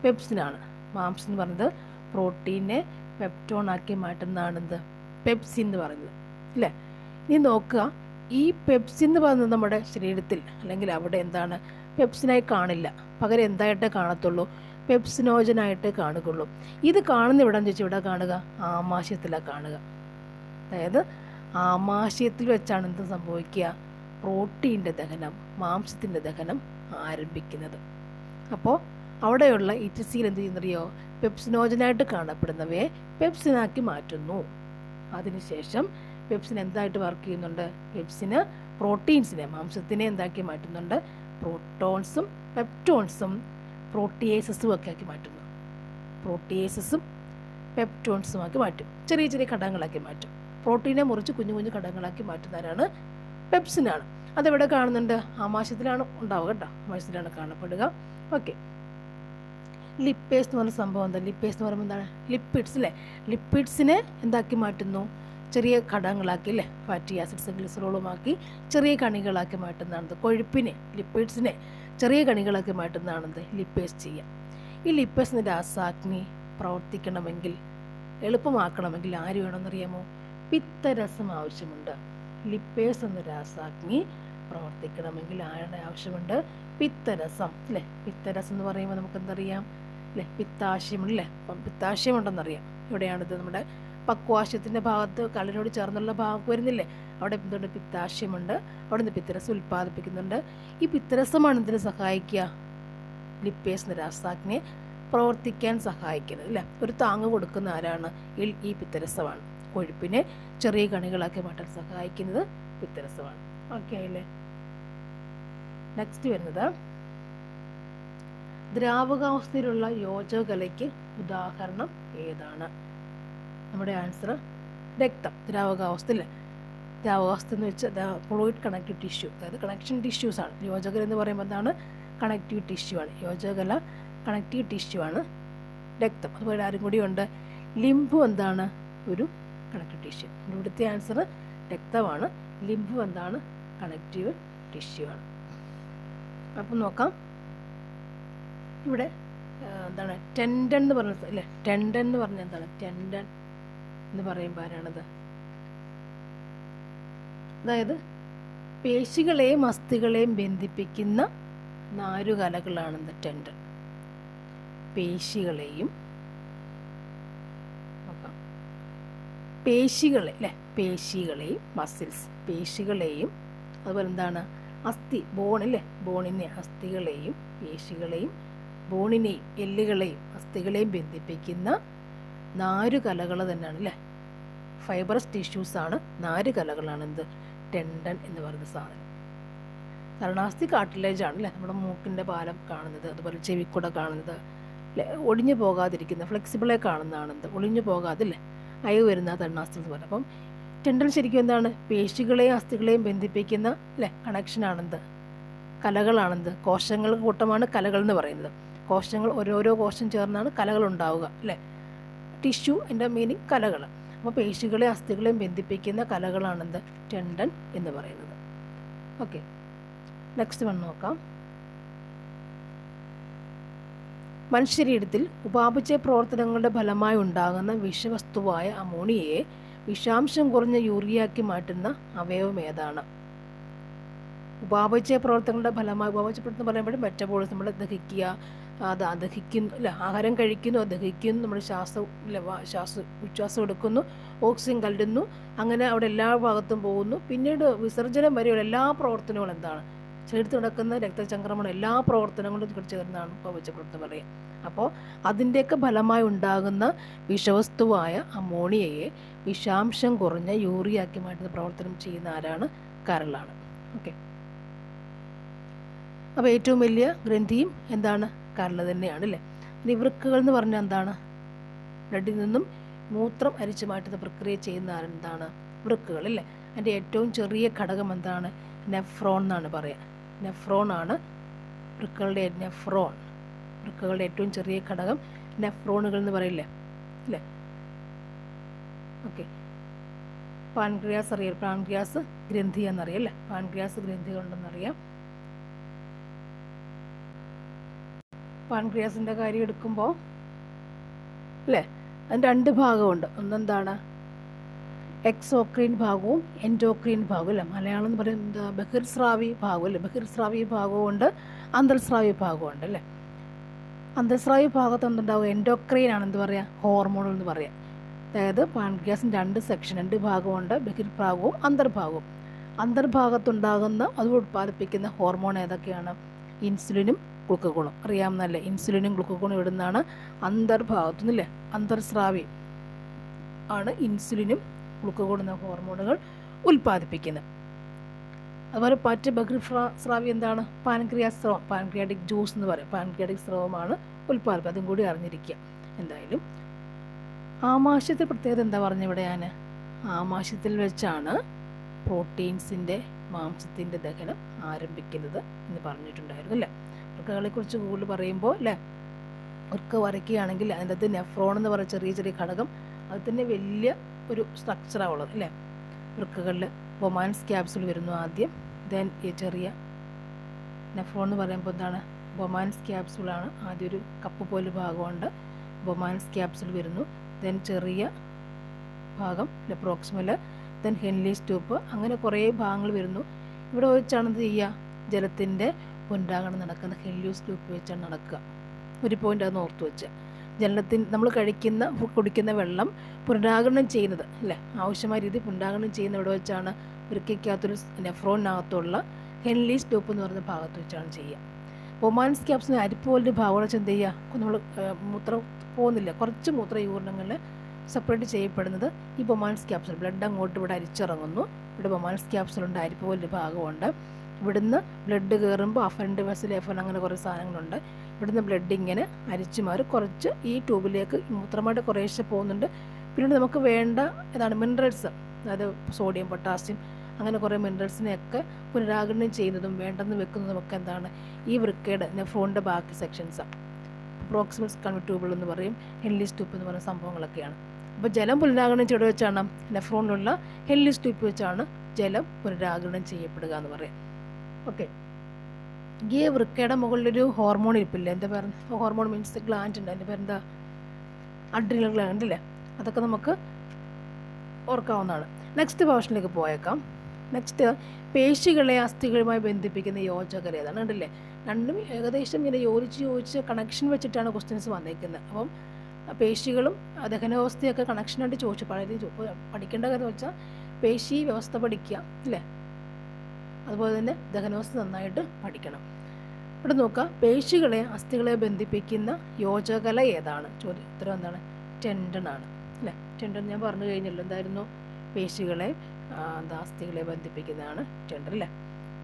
പെപ്സിനാണ്. മാംസം എന്ന് പറയുന്നത് പ്രോട്ടീനെ പെപ്റ്റോണാക്കി മാറ്റുന്നതാണെന്ത്? പെപ്സിൻ എന്ന് പറയുന്നത് അല്ലേ? ഇനി നോക്കുക, ഈ പെപ്സിൻ എന്ന് പറയുന്നത് നമ്മുടെ ശരീരത്തിൽ അല്ലെങ്കിൽ അവിടെ എന്താണ്? പെപ്സിനായി കാണില്ല, പകരം എന്തായിട്ടേ കാണത്തുള്ളൂ? പെപ്സിനോജനായിട്ട് കാണുകയുള്ളൂ. ഇത് കാണുന്ന ഇവിടെ എന്ന് ചോദിച്ചാൽ ഇവിടെ കാണുക? ആമാശയത്തിലാണ് കാണുക. അതായത് ആമാശയത്തിൽ വെച്ചാണ് എന്ത് സംഭവിക്കുക? പ്രോട്ടീൻ്റെ ദഹനം, മാംസത്തിൻ്റെ ദഹനം ആരംഭിക്കുന്നത്. അപ്പോൾ അവിടെയുള്ള ഇറ്റിസിയിൽ എന്ത് ചെയ്യുന്നറിയോ? പെപ്സിനോജനായിട്ട് കാണപ്പെടുന്നവയെ പെപ്സിനാക്കി മാറ്റുന്നു. അതിനുശേഷം പെപ്സിൻ എന്തായിട്ട് വർക്ക് ചെയ്യുന്നുണ്ട്? പെപ്സിന് പ്രോട്ടീൻസിനെ, മാംസത്തിനെ എന്താക്കി മാറ്റുന്നുണ്ട്? പ്രോട്ടോൺസും പെപ്റ്റോൺസും പ്രോട്ടിയേസസും ഒക്കെ ആക്കി മാറ്റുന്നു. പ്രോട്ടിയേസസും പെപ്റ്റോൺസും ആക്കി മാറ്റും, ചെറിയ ചെറിയ ഘടകങ്ങളാക്കി മാറ്റും. പ്രോട്ടീനെ മുറിച്ച് കുഞ്ഞു കുഞ്ഞു ഘടകങ്ങളാക്കി മാറ്റുന്നവരാണ് പെപ്സിനാണ്. അതെവിടെ കാണുന്നുണ്ട്? ആമാശയത്തിലാണ് ഉണ്ടാവുക കേട്ടോ, ആമാശയത്തിലാണ് കാണപ്പെടുക. ഓക്കെ, ലിപ്പേസ് എന്ന് പറഞ്ഞ സംഭവം എന്താ? ലിപ്പേസ് എന്ന് പറയുമ്പോൾ എന്താണ്? ലിപ്പിഡ്സ് അല്ലേ? ലിപ്പിഡ്സിനെ എന്താക്കി മാറ്റുന്നു? ചെറിയ ഘടകങ്ങളാക്കി അല്ലേ? ഫാറ്റി ആസിഡ്സും ഗ്ലിസറോളുമാക്കി ചെറിയ കണികളാക്കി മാറ്റുന്നതാണത്. കൊഴുപ്പിനെ, ലിപ്പിഡ്സിനെ ചെറിയ കണികളാക്കി മാറ്റുന്നതാണത് ലിപ്പേസ് ചെയ്യുക. ഈ ലിപ്പേസിന് രാസാഗ്നി പ്രവർത്തിക്കണമെങ്കിൽ, എളുപ്പമാക്കണമെങ്കിൽ ആര് വേണമെന്നറിയാമോ? പിത്തരസം ആവശ്യമുണ്ട്. ലിപ്പേസ് എന്ന രാസാഗ്നി പ്രവർത്തിക്കണമെങ്കിൽ ആരുടെ ആവശ്യമുണ്ട്? പിത്തരസം അല്ലേ? പിത്തരസം എന്ന് പറയുമ്പോൾ നമുക്ക് എന്തറിയാം അല്ലേ? പിത്താശയമുണ്ടല്ലേ? പിത്താശയം ഉണ്ടെന്നറിയാം. എവിടെയാണിത്? നമ്മുടെ പക്വാശയത്തിൻ്റെ ഭാഗത്ത്, കള്ളിനോട് ചേർന്നുള്ള ഭാഗം വരുന്നില്ലേ? അവിടെ എന്തുണ്ട്? പിത്താശയമുണ്ട്. അവിടെ നിന്ന് പിത്തരസം ഉൽപ്പാദിപ്പിക്കുന്നുണ്ട്. ഈ പിത്തരസമാണ് എന്തിനു സഹായിക്കുക? ലിപ്പേസ് എന്ന രാസാഗ്നിയെ പ്രവർത്തിക്കാൻ സഹായിക്കുന്നത് അല്ലേ? ഒരു താങ്ങ് കൊടുക്കുന്ന ആരാണ്? ഈ പിത്തരസമാണ്. കൊഴുപ്പിനെ ചെറിയ കണികളാക്കി മാറ്റാൻ സഹായിക്കുന്നത് പിത്തരസമാണ്. ഓക്കെ ആയില്ലേ? നെക്സ്റ്റ് വരുന്നത് ദ്രാവകാവസ്ഥയിലുള്ള യോജകലയ്ക്ക് ഉദാഹരണം ഏതാണ്? നമ്മുടെ ആൻസർ രക്തം. ദ്രാവകാവസ്ഥ അല്ലേ? ദ്രാവകാവസ്ഥ എന്ന് വെച്ചാൽ ഫ്ലൂയിഡ് കണക്റ്റീവ് ടിഷ്യൂ, അതായത് കണക്ഷൻ ടിഷ്യൂസ് ആണ്. യോജകല എന്ന് പറയുമ്പോൾ എന്താണ്? കണക്റ്റീവ് ടിഷ്യൂ ആണ്. യോജകല കണക്റ്റീവ് ടിഷ്യൂ ആണ് രക്തം. അതുപോലെ ആരും കൂടി ഉണ്ട്, ലിംബു എന്താണ്? ഒരു കണക്റ്റീവ് ടിഷ്യൂ. ഇവിടുത്തെ ആൻസർ രക്തമാണ്. ലിംബു എന്താണ്? കണക്റ്റീവ് ടിഷ്യൂ ആണ്. അപ്പം നോക്കാം, ഇവിടെ എന്താണ്? ടെൻഡൻ എന്ന് പറഞ്ഞ അല്ലേ? ടെൻഡൻ എന്ന് പറഞ്ഞാൽ എന്താണ്? ടെൻഡൻ എന്ന് പറയുമ്പോൾ ആരാണത്? അതായത് പേശികളെയും അസ്ഥികളെയും ബന്ധിപ്പിക്കുന്ന നാരുകലകളാണെന്ന് ടെൻഡൻ. പേശികളെയും നോക്കാം. പേശികളെ അല്ലേ, പേശികളെയും മസിൽസ്, പേശികളെയും അതുപോലെ എന്താണ് അസ്ഥി, ബോൺ അല്ലേ, ബോണിനെ അസ്ഥികളെയും പേശികളെയും ബോണിനെയും എല്ലുകളെയും അസ്ഥികളെയും ബന്ധിപ്പിക്കുന്ന നാരുകലകൾ തന്നെയാണ് അല്ലേ. ഫൈബറസ് ടിഷ്യൂസാണ്, നാരുകലകളാണ് എന്ത്, ടെൻഡൻ എന്ന് പറയുന്ന സാധനം. തരണാസ്ഥി കാർട്ടിലേജ് ആണ് അല്ലേ, നമ്മുടെ മൂക്കിൻ്റെ പാലം കാണുന്നത്, അതുപോലെ ചെവിക്കൂടെ കാണുന്നത് അല്ലേ, ഒടിഞ്ഞു പോകാതിരിക്കുന്ന ഫ്ലെക്സിബിളായി കാണുന്നതാണ് എന്ത്, ഒളിഞ്ഞു പോകാതില്ലേ അയവ് വരുന്ന തരണാസ്ഥി എന്ന് പറയുന്നത്. അപ്പം ടെൻഡൻ ശരിക്കും എന്താണ്, പേശികളെയും അസ്ഥികളെയും ബന്ധിപ്പിക്കുന്ന അല്ലേ കണക്ഷനാണെന്ത്, കലകളാണെന്ത്, കോശങ്ങൾ കൂട്ടമാണ് കലകൾ എന്ന് പറയുന്നത്. കോശങ്ങൾ ഓരോരോ കോശം ചേർന്നാണ് കലകൾ ഉണ്ടാവുക അല്ലേ. ടിഷ്യൂ എൻ്റെ മീനിങ് കലകൾ. അപ്പോൾ പേശികളെയും അസ്ഥികളെയും ബന്ധിപ്പിക്കുന്ന കലകളാണെന്ത്, ടെൻഡൻ എന്ന് പറയുന്നത്. ഓക്കെ, നെക്സ്റ്റ് വൺ നോക്കാം. മനുഷ്യശരീരത്തിൽ ഉപാപചയ പ്രവർത്തനങ്ങളുടെ ഫലമായി ഉണ്ടാകുന്ന വിഷവസ്തുവായ അമോണിയയെ വിഷാംശം കുറഞ്ഞ യൂറിയാക്കി മാറ്റുന്ന അവയവം ഏതാണ്? ഉപാപചയ പ്രവർത്തനങ്ങളുടെ ഫലമായി, ഉപാപചയ പ്രവർത്തനം പറയുമ്പോഴും മെറ്റബോളിസം, നമ്മൾ ദഹിക്കുക, അത് ദഹിക്കുന്നു അല്ല, ആഹാരം കഴിക്കുന്നു, അത് ദഹിക്കുന്നു, നമ്മുടെ ഉച്ഛ്വാസം എടുക്കുന്നു, ഓക്സിജൻ കലരുന്നു, അങ്ങനെ അവിടെ എല്ലാ ഭാഗത്തും പോകുന്നു. പിന്നീട് വിസർജനം വരെയുള്ള എല്ലാ പ്രവർത്തനങ്ങളും എന്താണ്, ശരീരത്തിൽ നടക്കുന്ന രക്തചംക്രമണം എല്ലാ പ്രവർത്തനങ്ങളും ചേർന്നാണ് ഉപാപചയ പ്രവർത്തനം പറയുക. അപ്പോൾ അതിൻ്റെയൊക്കെ ഫലമായി ഉണ്ടാകുന്ന വിഷവസ്തുവായ അമോണിയയെ വിഷാംശം കുറഞ്ഞ യൂറിയാക്കി മാറ്റുന്ന പ്രവർത്തനം ചെയ്യുന്ന ആരാണ്? കരളാണ്. ഓക്കെ, അപ്പോൾ ഏറ്റവും വലിയ ഗ്രന്ഥിയും എന്താണ്? കരൾ തന്നെയാണ് അല്ലേ. ഇനി വൃക്കകൾ എന്ന് പറഞ്ഞാൽ എന്താണ്? ബ്ലഡിൽ നിന്നും മൂത്രം അരിച്ചു മാറ്റുന്ന പ്രക്രിയ ചെയ്യുന്ന ആരെന്താണ്? വൃക്കകൾ അല്ലേ. അതിൻ്റെ ഏറ്റവും ചെറിയ ഘടകം എന്താണ്? നെഫ്രോൺ എന്നാണ് പറയുക. നെഫ്രോൺ ആണ് വൃക്കകളുടെ നെഫ്രോൺ. വൃക്കകളുടെ ഏറ്റവും ചെറിയ ഘടകം നെഫ്രോണുകൾ എന്ന് പറയില്ലേ അല്ലേ. ഓക്കെ, പാൻക്രിയാസ് അറിയാം, പാൻക്രിയാസ് ഗ്രന്ഥി എന്നറിയാം അല്ലേ, പാൻക്രിയാസ് ഗ്രന്ഥികളുണ്ടെന്നറിയാം. പാൻക്രിയാസിൻ്റെ കാര്യം എടുക്കുമ്പോൾ അല്ലേ, അതിന് രണ്ട് ഭാഗമുണ്ട്. ഒന്നെന്താണ്, എക്സോക്രീൻ ഭാഗവും എൻഡോക്രീൻ ഭാഗവും അല്ലേ. മലയാളം എന്ന് പറയുന്നത് ബഹിർസ്രാവി ഭാഗം അല്ലേ, ബഹിർസ്രാവി ഭാഗമുണ്ട്, അന്തർസ്രാവി ഭാഗമുണ്ട് അല്ലേ. അന്തർസ്രാവി ഭാഗത്ത് എന്തുണ്ടാവും? എൻഡോക്രീൻ ആണ് എന്ത് പറയുക, ഹോർമോണുകൾ എന്ന് പറയാം. അതായത് പാൻക്രിയാസിന് രണ്ട് സെക്ഷൻ, രണ്ട് ഭാഗമുണ്ട്, ബഹിർഭാഗവും അന്തർഭാഗവും. അന്തർഭാഗത്തുണ്ടാകുന്ന അത് ഉത്പാദിപ്പിക്കുന്ന ഹോർമോൺ ഏതൊക്കെയാണ്? ഇൻസുലിനും ഗ്ലൂക്കഗോണും. അറിയാമെന്നല്ലേ, ഇൻസുലിനും ഗ്ലൂക്കഗോണും ഇവിടുന്നാണ് അന്തർഭാഗത്തു നിന്നല്ലേ. അന്തർസ്രാവി ആണ് ഇൻസുലിനും ഗ്ലൂക്കഗോൺ എന്ന ഹോർമോണുകൾ ഉൽപ്പാദിപ്പിക്കുന്നത്. അതുപോലെ മറ്റ് ബഹിർസ്രാവി എന്താണ്? പാൻക്രിയാസ് സ്രവം, പാൻക്രിയാറ്റിക് ജ്യൂസ് എന്ന് പറയും. പാൻക്രിയാറ്റിക് സ്രവമാണ് ഉൽപ്പാദിപ്പിക്കുക. അതും കൂടി അറിഞ്ഞിരിക്കുക. എന്തായാലും ആമാശയത്തിൽ പ്രത്യേകത എന്താ പറഞ്ഞിവിടെ ഞാൻ? ആമാശയത്തിൽ വെച്ചാണ് പ്രോട്ടീൻസിൻ്റെ, മാംസത്തിൻ്റെ ദഹനം ആരംഭിക്കുന്നത് എന്ന് പറഞ്ഞിട്ടുണ്ടായിരുന്നു അല്ലേ. വൃക്കകളെക്കുറിച്ച് കൂടുതൽ പറയുമ്പോൾ അല്ലേ, വൃക്ക വരയ്ക്കുകയാണെങ്കിൽ അതിൻ്റെ അകത്ത് നെഫ്രോൺ എന്ന് പറയുന്ന ചെറിയ ചെറിയ ഘടകം, അത് തന്നെ വലിയ ഒരു സ്ട്രക്ചറാണ് ഉള്ളത് അല്ലേ. വൃക്കകളിൽ ബൊമാൻസ് ക്യാപ്സുൾ വരുന്നു ആദ്യം, ദെൻ ഈ ചെറിയ നെഫ്രോൺ എന്ന് പറയുമ്പോൾ എന്താണ്, ബൊമാൻസ് ക്യാപ്സുളാണ് ആദ്യം, ഒരു കപ്പ് പോലെ ഭാഗമുണ്ട്, ബൊമാൻസ് ക്യാപ്സുൾ വരുന്നു, ദെൻ ചെറിയ ഭാഗം പ്രോക്സിമൽ, ദെൻ ഹെൻലീസ് ട്യൂബ്, അങ്ങനെ കുറേ ഭാഗങ്ങൾ വരുന്നു. ഇവിടെ വെച്ചാണ് എന്ത് ചെയ്യുക, ജലത്തിൻ്റെ പുനരാഗമനം നടക്കുന്ന ഹെൻലീസ് ട്യൂബ് വെച്ചാണ് നടക്കുക. ഒരു പോയിൻ്റ് അത് ഓർത്ത് വെച്ച്, ജലത്തിന് നമ്മൾ കുടിക്കുന്ന വെള്ളം പുനരാഗമനം ചെയ്യുന്നത് അല്ലേ, ആവശ്യമായ രീതി പുനരാഗമനം ചെയ്യുന്ന ഇവിടെ വെച്ചാണ് വൃക്കയ്ക്കകത്തൊരു നെഫ്രോണിനകത്തുള്ള ഹെൻലീസ് ട്യൂബ് എന്ന് പറയുന്ന ഭാഗത്ത് വെച്ചാണ് ചെയ്യുക. ബൊമാൻസ് ക്യാപ്സിന് അരിപ്പ് പോലൊരു ഭാഗം വെച്ച് എന്ത് ചെയ്യുക, നമ്മൾ മൂത്രം പോകുന്നില്ല, കുറച്ച് മൂത്ര യൂറിനങ്ങളിൽ സെപ്പറേറ്റ് ചെയ്യപ്പെടുന്നത് ഈ ബൊമാൻസ് ക്യാപ്സുൾ. ബ്ലഡ് അങ്ങോട്ട് ഇവിടെ അരിച്ചിറങ്ങുന്നു, ഇവിടെ ബൊമാൻസ് ക്യാപ്സുളുണ്ട്, അരിപ്പ് പോലൊരു ഭാഗമുണ്ട്. ഇവിടുന്ന് ബ്ലഡ് കയറുമ്പോൾ അഫറൻറ്റ് വെസൽ, എഫൻ അങ്ങനെ കുറേ സാധനങ്ങളുണ്ട്. ഇവിടുന്ന് ബ്ലഡ് ഇങ്ങനെ അരിച്ചു മാറി കുറച്ച് ഈ ട്യൂബിലേക്ക് മൂത്രമായിട്ട് കുറേശ്ശെ പോകുന്നുണ്ട്. പിന്നീട് നമുക്ക് വേണ്ട ഏതാണ് മിനറൽസ്, അതായത് സോഡിയം, പൊട്ടാസ്യം, അങ്ങനെ കുറേ മിനറൽസിനെയൊക്കെ പുനരാഗമനം ചെയ്യുന്നതും വേണ്ടെന്ന് വെക്കുന്നതും ഒക്കെ എന്താണ്, ഈ വൃക്കയുടെ നെഫ്രോണിൻ്റെ ബാക്കി സെക്ഷൻസാണ്. പ്രോക്സിമൽ കൺട്യൂബിൾ എന്ന് പറയും, ഹെൻലീസ് ട്യൂബ് എന്ന് പറയുന്ന സംഭവങ്ങളൊക്കെയാണ്. അപ്പോൾ ജലം പുനരാഗമനം ചെയ്ത് വെച്ചാണ് നെഫ്രോണിലുള്ള ഹെൻലീസ് ട്യൂബ് വെച്ചാണ് ജലം പുനരാഗമനം ചെയ്യപ്പെടുക എന്ന് പറയാം. ഓക്കെ, ഈ വൃക്കയുടെ മുകളിലൊരു ഹോർമോൺ ഇരിപ്പില്ല, എന്താ പറയുക, ഹോർമോൺ മീൻസ് ഗ്ലാൻഡ് ഉണ്ട്, അതിൻ്റെ പേരെന്താ, അഡ്രിനൽ ഗ്ലാൻഡ് അല്ലേ. അതൊക്കെ നമുക്ക് ഓർക്കാവുന്നതാണ്. നെക്സ്റ്റ് പോർഷനിലേക്ക് പോയേക്കാം. നെക്സ്റ്റ്, പേശികളെ അസ്ഥികളുമായി ബന്ധിപ്പിക്കുന്ന യോജകർ ഏതാണ്? കണ്ടില്ലേ, രണ്ടും ഏകദേശം ഇങ്ങനെ യോജിച്ച് കണക്ഷൻ വെച്ചിട്ടാണ് ക്വസ്റ്റ്യൻസ് വന്നേക്കുന്നത്. അപ്പം പേശികളും ദഹനാവസ്ഥയൊക്കെ കണക്ഷനായിട്ട് ചോദിച്ചു പഠിക്കേണ്ട കാര്യം വെച്ചാൽ പേശി വ്യവസ്ഥ പഠിക്കുക അല്ലേ, അതുപോലെ തന്നെ ദഹനാവസ്ഥ നന്നായിട്ട് പഠിക്കണം. ഇവിടെ നോക്കുക, പേശികളെ അസ്ഥികളെ ബന്ധിപ്പിക്കുന്ന യോജകല ഏതാണ്? ഉത്തരം എന്താണ്? ടെൻഡനാണ് അല്ലേ. ടെൻഡൻ ഞാൻ പറഞ്ഞു കഴിഞ്ഞല്ലോ, എന്തായിരുന്നു? പേശികളെ അസ്ഥികളെ ബന്ധിപ്പിക്കുന്നതാണ് ടെൻഡൻ അല്ലേ.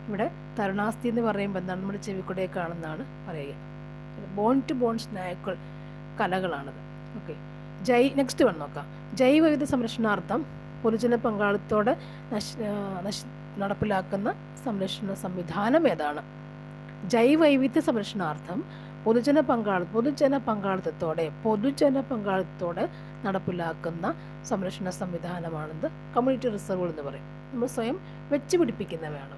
ഇവിടെ തരുണാസ്ഥി എന്ന് പറയുമ്പോൾ എന്താണ്? നമ്മുടെ ചെവിക്കൂടെ കാണുന്നതാണ് പറയുക. ബോൺ ടു ബോൺ സ്നാക്കുകൾ കലകളാണത്. ഓക്കെ, നെക്സ്റ്റ് വന്ന് നോക്കാം. ജൈവവൈവിധ്യ സംരക്ഷണാർത്ഥം പൊതുജന പങ്കാളിത്തോടെ നടപ്പിലാക്കുന്ന സംരക്ഷണ സംവിധാനം ഏതാണ്? ജൈവവൈവിധ്യ സംരക്ഷണാർത്ഥം പൊതുജന പങ്കാളിത്തത്തോടെ നടപ്പിലാക്കുന്ന സംരക്ഷണ സംവിധാനമാണെന്ന് കമ്മ്യൂണിറ്റി റിസർവുകൾ എന്ന് പറയും. നമ്മൾ സ്വയം വെച്ച് പിടിപ്പിക്കുന്നവയാണ്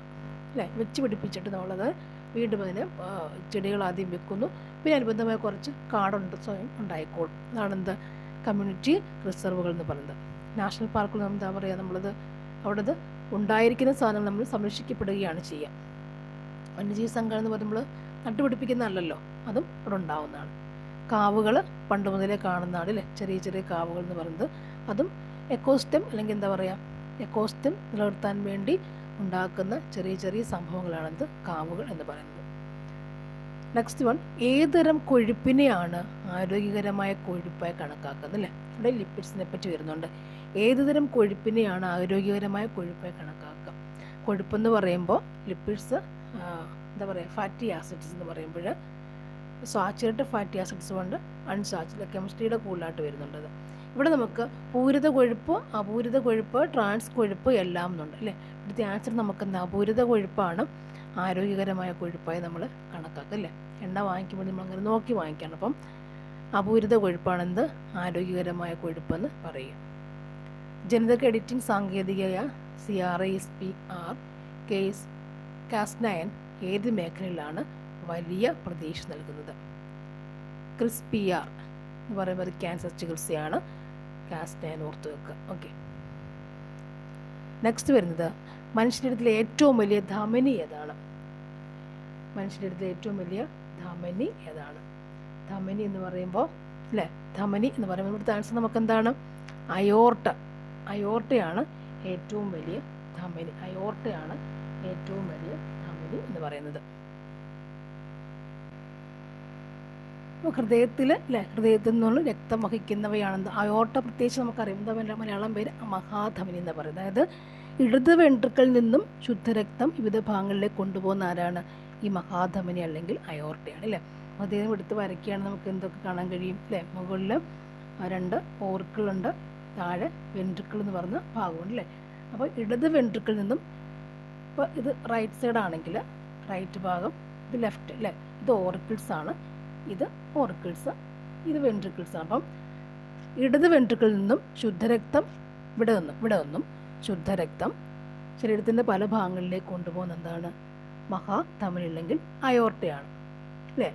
അല്ലേ. വെച്ച് പിടിപ്പിച്ചിട്ട് നമ്മളത് വീണ്ടും അതിന് ചെടികൾ ആദ്യം വെക്കുന്നു, പിന്നെ അനുബന്ധമായ കുറച്ച് കാടുണ്ട് സ്വയം ഉണ്ടായിക്കോളും. അതാണെന്ത്? കമ്മ്യൂണിറ്റി റിസർവുകൾ എന്ന് പറയുന്നത്. നാഷണൽ പാർക്കിൽ നമ്മൾ എന്താ പറയുക, നമ്മളത് അവിടെ ഉണ്ടായിരിക്കുന്ന സാധനങ്ങൾ നമ്മൾ സംരക്ഷിക്കപ്പെടുകയാണ് ചെയ്യുക. വന്യജീവി സംഘം എന്ന് പറയുമ്പോൾ നട്ടുപിടിപ്പിക്കുന്നതല്ലല്ലോ, അതും ഇവിടെ ഉണ്ടാവുന്നതാണ്. കാവുകൾ പണ്ട് മുതലേ കാണുന്നതാണ് അല്ലേ, ചെറിയ ചെറിയ കാവുകൾ എന്ന് പറയുന്നത്. അതും എക്കോസിസ്റ്റം അല്ലെങ്കിൽ എന്താ പറയുക, എക്കോസിസ്റ്റം നിലനിർത്താൻ വേണ്ടി ഉണ്ടാക്കുന്ന ചെറിയ ചെറിയ സംഭവങ്ങളാണിത് കാവുകൾ എന്ന് പറയുന്നത്. നെക്സ്റ്റ് വൺ, ഏതുതരം കൊഴുപ്പിനെയാണ് ആരോഗ്യകരമായ കൊഴുപ്പായി കണക്കാക്കുന്നത് അല്ലേ. ഇവിടെ ലിപ്പിഡ്സിനെ പറ്റി വരുന്നുണ്ട്. ഏതുതരം കൊഴുപ്പിനെയാണ് ആരോഗ്യകരമായ കൊഴുപ്പായി കണക്കാക്കുക? കൊഴുപ്പെന്ന് പറയുമ്പോൾ ലിപ്പിഡ്സ് എന്താ പറയുക, ഫാറ്റി ആസിഡ്സ് എന്ന് പറയുമ്പോൾ സാച്ചുറേറ്റഡ് ഫാറ്റി ആസിഡ്സ് കൊണ്ട് അൺസാച്ചുറേറ്റഡ് കെമിസ്ട്രിയുടെ കൂടുതലായിട്ട് വരുന്നുണ്ടത്. ഇവിടെ നമുക്ക് പൂരിത കൊഴുപ്പ്, അപൂരിത കൊഴുപ്പ്, ട്രാൻസ് കൊഴുപ്പ് എല്ലാം എന്നുണ്ട് അല്ലേ. ഇവിടുത്തെ ആൻസർ നമുക്ക് എന്താ? അപൂരിത കൊഴുപ്പാണ് ആരോഗ്യകരമായ കൊഴുപ്പായി നമ്മൾ കണക്കാക്കുക അല്ലേ. എണ്ണ വാങ്ങിക്കുമ്പോൾ നമ്മൾ അങ്ങനെ നോക്കി വാങ്ങിക്കണം. അപ്പം അപൂരിത കൊഴുപ്പാണെന്ത്? ആരോഗ്യകരമായ കൊഴുപ്പെന്ന് പറയുക. ജനിതക എഡിറ്റിംഗ് സാങ്കേതികമായ CRISPR Cas9 ഏത് മേഖലയിലാണ് വലിയ പ്രതീക്ഷ നൽകുന്നത്? CRISPR എന്ന് പറയുമ്പോൾ ക്യാൻസർ ചികിത്സയാണ്. Cas9 ഓർത്ത് വെക്കുക. ഓക്കെ, നെക്സ്റ്റ് വരുന്നത് മനുഷ്യരുടെ ഏറ്റവും വലിയ ധമനി ഏതാണ്? മനുഷ്യരുടെ ഏറ്റവും വലിയ ധമനി ഏതാണ്? ധമനി എന്ന് പറയുമ്പോൾ അല്ലേ, ധമനി എന്ന് പറയുമ്പോൾ ഇവിടുത്തെ ആൻസർ നമുക്ക് എന്താണ്? അയോർട്ടയാണ് ഏറ്റവും വലിയ ധമനി. അയോർട്ടയാണ് ഏറ്റവും വലിയ ധമനി എന്ന് പറയുന്നത്. ഹൃദയത്തിൽ അല്ലേ, ഹൃദയത്തിൽ നിന്നുള്ള രക്തം വഹിക്കുന്നവയാണെന്ന് അയോർട്ട പ്രത്യേകിച്ച് നമുക്കറിയാം. എന്താ മലയാളം പേര്? മഹാധമനി എന്ന് പറയും. അതായത് ഇടത് വെൻട്രിക്കിളിൽ നിന്നും ശുദ്ധരക്തം വിവിധ ഭാഗങ്ങളിലേക്ക് കൊണ്ടുപോകുന്ന ആരാണ്? ഈ മഹാധമനി അല്ലെങ്കിൽ അയോർട്ടയാണ് അല്ലേ. ഹൃദയം എടുത്ത് വരയ്ക്കുകയാണെങ്കിൽ നമുക്ക് എന്തൊക്കെ കാണാൻ കഴിയും അല്ലേ. മുകളിൽ 2 ഓർക്കിളുണ്ട്, താഴെ വെൻട്രിക്കിൾ എന്ന് പറഞ്ഞ ഭാഗമുണ്ട് അല്ലേ. അപ്പോൾ ഇടത് വെൻട്രിക്കിളിൽ നിന്നും, ഇപ്പോൾ ഇത് റൈറ്റ് സൈഡ് ആണെങ്കിൽ റൈറ്റ് ഭാഗം, ഇത് ലെഫ്റ്റ് അല്ലേ, ഇത് ഓർക്കിൾസ് ആണ്, ഇത് ഓർക്കിൾസ്, ഇത് വെൻട്രിക്കിൾസ് ആണ്. അപ്പം ഇടത് വെൻട്രിക്കിളിൽ നിന്നും ശുദ്ധരക്തം ഇവിടെ നിന്നും ശുദ്ധരക്തം ശരീരത്തിൻ്റെ പല ഭാഗങ്ങളിലേക്ക് കൊണ്ടുപോകുന്ന എന്താണ്? മഹാധമനി അല്ലെങ്കിൽ അയോർട്ടയാണ് അല്ലേ.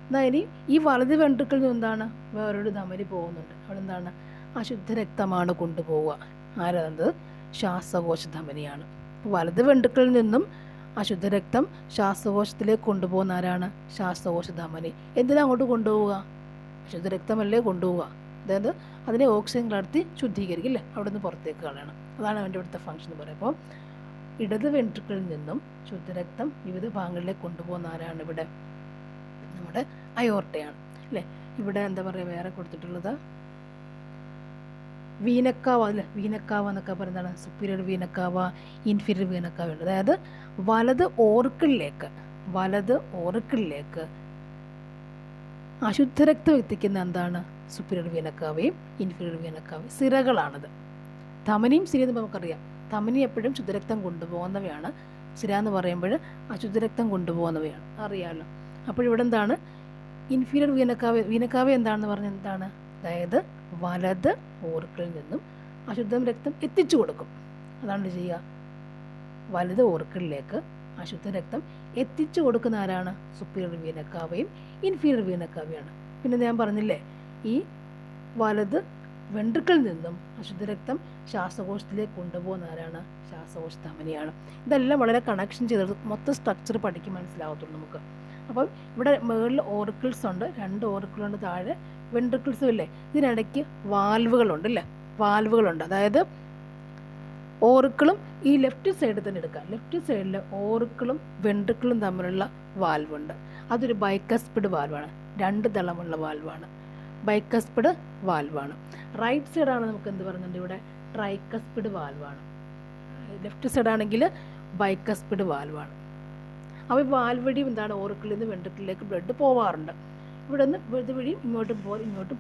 എന്നാൽ ഇനി ഈ വലത് വെൻട്രിക്കിളിൽ നിന്ന് എന്താണ്? വേറൊരു ധമനി പോകുന്നുണ്ട്. അവിടെ എന്താണ്? അശുദ്ധരക്തമാണ് കൊണ്ടുപോവുക. ആരാത്? ശ്വാസകോശ ധമനിയാണ്. അപ്പോൾ വലത് വെൻട്രിക്കിളിൽ നിന്നും അശുദ്ധരക്തം ശ്വാസകോശത്തിലേക്ക് കൊണ്ടുപോകുന്ന ആരാണ്? ശ്വാസകോശ ധമനി. എന്തിനാ അങ്ങോട്ട് കൊണ്ടുപോവുക? അശുദ്ധരക്തമല്ലേ കൊണ്ടുപോവുക. അതായത് അതിനെ ഓക്സിജൻ കലർത്തി ശുദ്ധീകരിക്കില്ലേ, അവിടെ നിന്ന് പുറത്തേക്ക് കളയണം. അതാണ് അവൻ്റെ ഇവിടുത്തെ ഫംഗ്ഷൻ എന്ന് പറയുമ്പോൾ ഇടത് വെൻട്രിക്കിളിൽ നിന്നും ശുദ്ധരക്തം വിവിധ ഭാഗങ്ങളിലേക്ക് കൊണ്ടുപോകുന്ന ആരാണ്? ഇവിടെ നമ്മുടെ അയോർട്ടയാണ് അല്ലേ. ഇവിടെ എന്താ പറയുക, വേറെ കൊടുത്തിട്ടുള്ളത് വീനക്കാവ അല്ലേ. വീനക്കാവ എന്നൊക്കെ പറയുന്നതാണ് സുപ്പീരിയർ വീനക്കാവ, ഇൻഫീരിയർ വീനക്കാവ ഉണ്ട്. അതായത് വലത് ഓർക്കിളിലേക്ക് അശുദ്ധരക്തം എത്തിക്കുന്ന എന്താണ്? സുപ്പീരിയർ വീനക്കാവയും ഇൻഫീരിയർ വീനക്കാവയും സിരകളാണത്. ധമനിയും സിരയും നമുക്കറിയാം. ധമനി എപ്പോഴും ശുദ്ധരക്തം കൊണ്ടുപോകുന്നവയാണ്, സിര എന്ന് പറയുമ്പോൾ അശുദ്ധരക്തം കൊണ്ടുപോകുന്നവയാണ്, അറിയാമല്ലോ. അപ്പോഴിവിടെ എന്താണ്? ഇൻഫീരിയർ വീനക്കാവ എന്താണെന്ന് പറഞ്ഞാൽ എന്താണ്? അതായത് വലത് ഓർക്കിളിൽ നിന്നും അശുദ്ധ രക്തം എത്തിച്ചു കൊടുക്കും. അതാണ് ചെയ്യുക. വലത് ഓർക്കിളിലേക്ക് അശുദ്ധ രക്തം എത്തിച്ചു കൊടുക്കുന്ന ആരാണ്? സുപ്പീരിയർ വീനക്കാവയും ഇൻഫീരിയർ വീനക്കാവയാണ്. പിന്നെ ഞാൻ പറഞ്ഞില്ലേ, ഈ വലത് വെൻട്രിക്കിളിൽ നിന്നും അശുദ്ധരക്തം ശ്വാസകോശത്തിലേക്ക് കൊണ്ടുപോകുന്ന ആരാണ്? ശ്വാസകോശ ധമനിയാണ്. ഇതെല്ലാം വളരെ കണക്ഷൻ ചെയ്തത് മൊത്തം സ്ട്രക്ചർ പഠിക്കും മനസ്സിലാകത്തുള്ളൂ നമുക്ക്. അപ്പം ഇവിടെ മുകളിൽ ഓറിക്കിൾസ് ഉണ്ട്, 2 ഓറിക്കിളുണ്ട്, താഴെ വെൻട്രിക്കിൾസും ഇല്ലേ. ഇതിനിടയ്ക്ക് വാൽവുകളുണ്ട് അല്ലേ, വാൽവുകളുണ്ട്. അതായത് ഓറിക്കിളും ഈ ലെഫ്റ്റ് സൈഡിൽ തന്നെ എടുക്കുക. ലെഫ്റ്റ് സൈഡിൽ ഓറിക്കിളും വെൻട്രിക്കിളും തമ്മിലുള്ള വാൽവുണ്ട്. അതൊരു ബൈക്കസ്പിഡ് വാൽവാണ്, 2 ദളമുള്ള വാൽവാണ്, ബൈക്കസ്പിഡ് വാൽവാണ്. റൈറ്റ് സൈഡാണ് നമുക്ക് എന്ത് പറയുന്നുണ്ട് ഇവിടെ, ട്രൈക്കസ്പിഡ് വാൽവാണ്. ലെഫ്റ്റ് സൈഡാണെങ്കിൽ ബൈക്കസ്പിഡ് വാൽവാണ്. അപ്പോൾ ഈ വാൽവ് വഴി എന്താണ്, ഓറിക്കിളിൽ നിന്ന് വെൻട്രിക്കിളിലേക്ക് ബ്ലഡ് പോവാറുണ്ട്. ഇവിടെ നിന്ന് ഇതുവഴി ഇങ്ങോട്ടും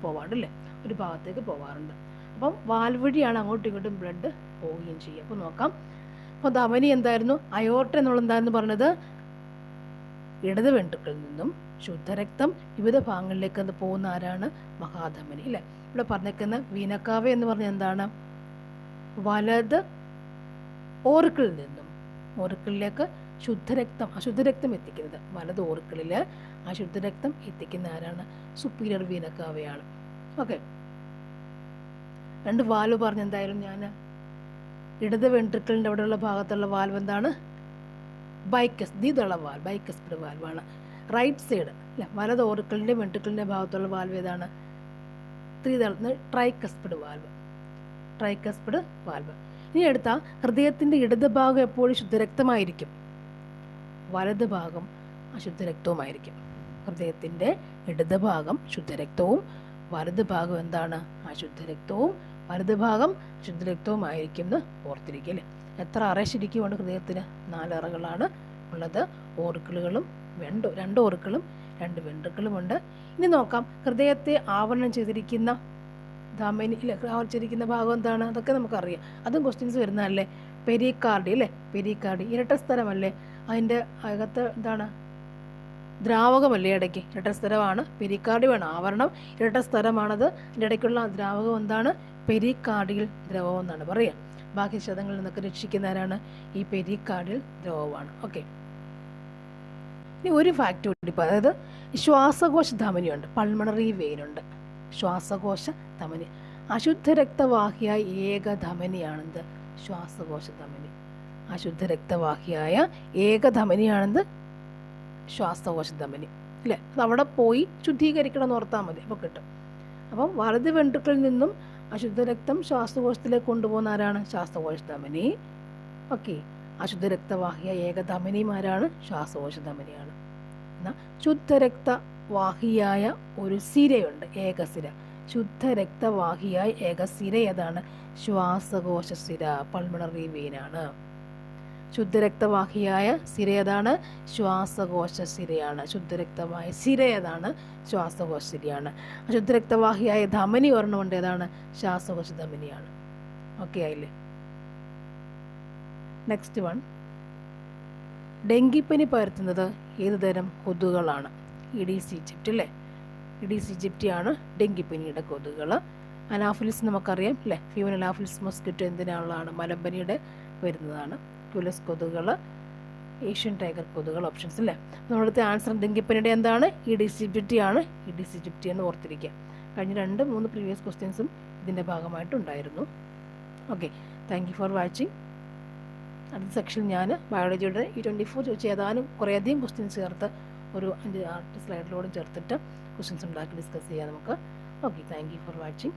പോവാറുണ്ടല്ലേ, ഒരു ഭാഗത്തേക്ക് പോവാറുണ്ട്. അപ്പം വാൽവ് വഴിയാണ് അങ്ങോട്ടും ഇങ്ങോട്ടും ബ്ലഡ് പോവുകയും ചെയ്യുക. അപ്പോൾ നോക്കാം. അപ്പോൾ ധമനി എന്തായിരുന്നു, അയോർട്ട എന്നുള്ള എന്തായിരുന്നു പറഞ്ഞത്, ഇടത് വെൻട്രിക്കിളിൽ നിന്നും ശുദ്ധരക്തം വിവിധ ഭാഗങ്ങളിലേക്ക് അത് പോകുന്ന ആരാണ്, മഹാധമനി അല്ലേ. ഇവിടെ പറഞ്ഞേക്കുന്ന വീനക്കാവ എന്ന് പറഞ്ഞാൽ എന്താണ്, വലത് ഓറിക്കിളിൽ നിന്നും ഓറിക്കിളിലേക്ക് ശുദ്ധരക്തം അശുദ്ധരക്തം എത്തിക്കുന്നത്, വലത് ഓറിക്കിളിൽ അശുദ്ധരക്തം എത്തിക്കുന്ന ആരാണ്, സുപ്പീരിയർ വീനക്കാവയാണ്. ഓക്കെ, 2 വാൽവ് പറഞ്ഞ എന്തായാലും ഞാൻ, ഇടത് വെൻട്രിക്കിളിൻ്റെ അവിടെയുള്ള ഭാഗത്തുള്ള വാൽവ് എന്താണ്, ദ്വിദള വാൽവ്, ബൈക്കസ്പിഡ് വാൽവാണ്. റൈറ്റ് സൈഡ് അല്ലേ, വലത് ഓറിക്കിളിൻ്റെ വെൻട്രിക്കിളിൻ്റെ ഭാഗത്തുള്ള വാൽവ് ഏതാണ്, ട്രൈക്കസ്പിഡ് വാൽവ്, ട്രൈക്കസ്പിഡ് വാൽവ്. ഇനി എടുത്താൽ ഹൃദയത്തിൻ്റെ ഇടത് ഭാഗം എപ്പോഴും ശുദ്ധരക്തമായിരിക്കും, വലത് ഭാഗം അശുദ്ധരക്തവുമായിരിക്കും. ഹൃദയത്തിൻ്റെ ഇടത് ഭാഗം ശുദ്ധരക്തവും വലത് ഭാഗം എന്താണ്, അശുദ്ധരക്തവും. വലത് ഭാഗം ശുദ്ധരക്തവുമായിരിക്കും എന്ന് ഓർത്തിരിക്കുക അല്ലേ. എത്ര അറ ശരിക്കുമുണ്ട് ഹൃദയത്തിന്, 4 അറകളാണ് ഉള്ളത്. ഓറിക്കിളുകളും 2 ഓറിക്കിളും 2 വെൻട്രിക്കിളുമുണ്ട്. ഇനി നോക്കാം, ഹൃദയത്തെ ആവരണം ചെയ്തിരിക്കുന്ന ധമനി ഇല്ലേ, ആവരിച്ചിരിക്കുന്ന ഭാഗം എന്താണ്, അതൊക്കെ നമുക്കറിയാം. അതും ക്വസ്റ്റ്യൻസ് വരുന്നതല്ലേ. പെരിക്കാർഡി അല്ലേ, പെരിക്കാർഡി ഇരട്ട സ്ഥലമല്ലേ, അതിൻ്റെ അകത്ത് എന്താണ്, ദ്രാവകമല്ലേ ഇടയ്ക്ക്, ഇരട്ട സ്ഥലമാണ്. പെരിക്കാർഡി വേണം, ആവരണം ഇരട്ട സ്ഥലമാണത്. അതിൻ്റെ ഇടയ്ക്കുള്ള ദ്രാവകം എന്താണ്, പെരിക്കാർഡിയൽ ദ്രവം എന്നാണ് പറയുക. ബാക്കി ക്ഷതങ്ങളിൽ നിന്നൊക്കെ രക്ഷിക്കുന്നവരാണ് ഈ പെരിക്കാർഡിയൽ ദ്രവമാണ്. ഓക്കെ, ഇനി ഒരു ഫാക്ട് കൂടി, അതായത് ശ്വാസകോശ ധമനിയുണ്ട്, പൾമണറി വെയിനുണ്ട്, ശ്വാസകോശ ധമനി. അശുദ്ധ രക്തവാഹിയായ ഏക ധമനിയാണെന്ത്, ശ്വാസകോശ ധമനി. അശുദ്ധ രക്തവാഹിയായ ഏക ധമനിയാണെന്ത്, ശ്വാസകോശ ധമനി അല്ലേ. അത് അവിടെ പോയി ശുദ്ധീകരിക്കണം എന്ന് ഓർത്താൽ മതി, അപ്പോൾ കിട്ടും. അപ്പം വലത് വെൻട്രിക്കിളിൽ നിന്നും അശുദ്ധ രക്തം ശ്വാസകോശത്തിലേക്ക് കൊണ്ടുപോകുന്ന ആരാണ്, ശ്വാസകോശ ധമനി. ഓക്കെ, അശുദ്ധ രക്തവാഹിയായ ഏക ധമനിമാരാണ്, ശ്വാസകോശ ധമനിയാണ്. എന്നാൽ ശുദ്ധരക്തവാഹിയായ ഒരു സിരയുണ്ട്, ഏകസിര. ശുദ്ധരക്തവാഹിയായ ഏകസിര ഏതാണ്, ശ്വാസകോശ സിര, പൾമണറി വെയിനാണ്. ശുദ്ധരക്തവാഹിയായ സിര ഏതാണ്, ശ്വാസകോശ സിരയാണ്. ശുദ്ധരക്തമായ സിര ഏതാണ്, ശ്വാസകോശ സിരയാണ്. അശുദ്ധരക്തവാഹിയായ ധമനി ഒരെണ്ണമുണ്ട്, ഏതാണ്, ശ്വാസകോശ ധമനിയാണ്. ഓക്കെ ആയില്ലേ. നെക്സ്റ്റ് വൺ, ഡെങ്കിപ്പനി പരത്തുന്നത് ഏത് തരം കൊതുകുകളാണ്, ഇഡീസ് ഈജിപ്റ്റ് അല്ലേ. ഇഡീസ് ഈജിപ്റ്റിയാണ് ഡെങ്കിപ്പനിയുടെ കൊതുകുകൾ. അനാഫിലിസ് നമുക്കറിയാം അല്ലേ, ഫീവൻ അനാഫിലിസ് മസ്കിറ്റോ എന്തിനാനുള്ളതാണ്, മലമ്പനിയുടെ വരുന്നതാണ്. ക്യുലസ് കൊതുകുകൾ, ഏഷ്യൻ ടൈഗർ കൊതുകുകൾ, ഓപ്ഷൻസ് അല്ലേ. നമ്മുടെ ആൻസർ ഡെങ്കിപ്പനിയുടെ എന്താണ്, ഇഡീസ് ഈജിപ്റ്റിയാണ്. ഇഡീസ് ഈജിപ്റ്റി എന്ന് ഓർത്തിരിക്കുക. കഴിഞ്ഞ 2-3 പ്രീവിയസ് ക്വസ്റ്റ്യൻസും ഇതിൻ്റെ ഭാഗമായിട്ടുണ്ടായിരുന്നു. Okay, thank you for watching. അടുത്ത സെക്ഷനിൽ ഞാൻ ബയോളജിയുടെ E24 ചോദിച്ച് ഏതാനും കുറേയധികം ക്വസ്റ്റ്യൻസ് ചേർത്ത് ഒരു 5-6 സ്ലൈഡിലോടും ചേർത്തിട്ട് ക്വസ്റ്റ്യൻസ് ഉണ്ടാക്കി ഡിസ്കസ് ചെയ്യാം നമുക്ക്. Okay, thank you for watching.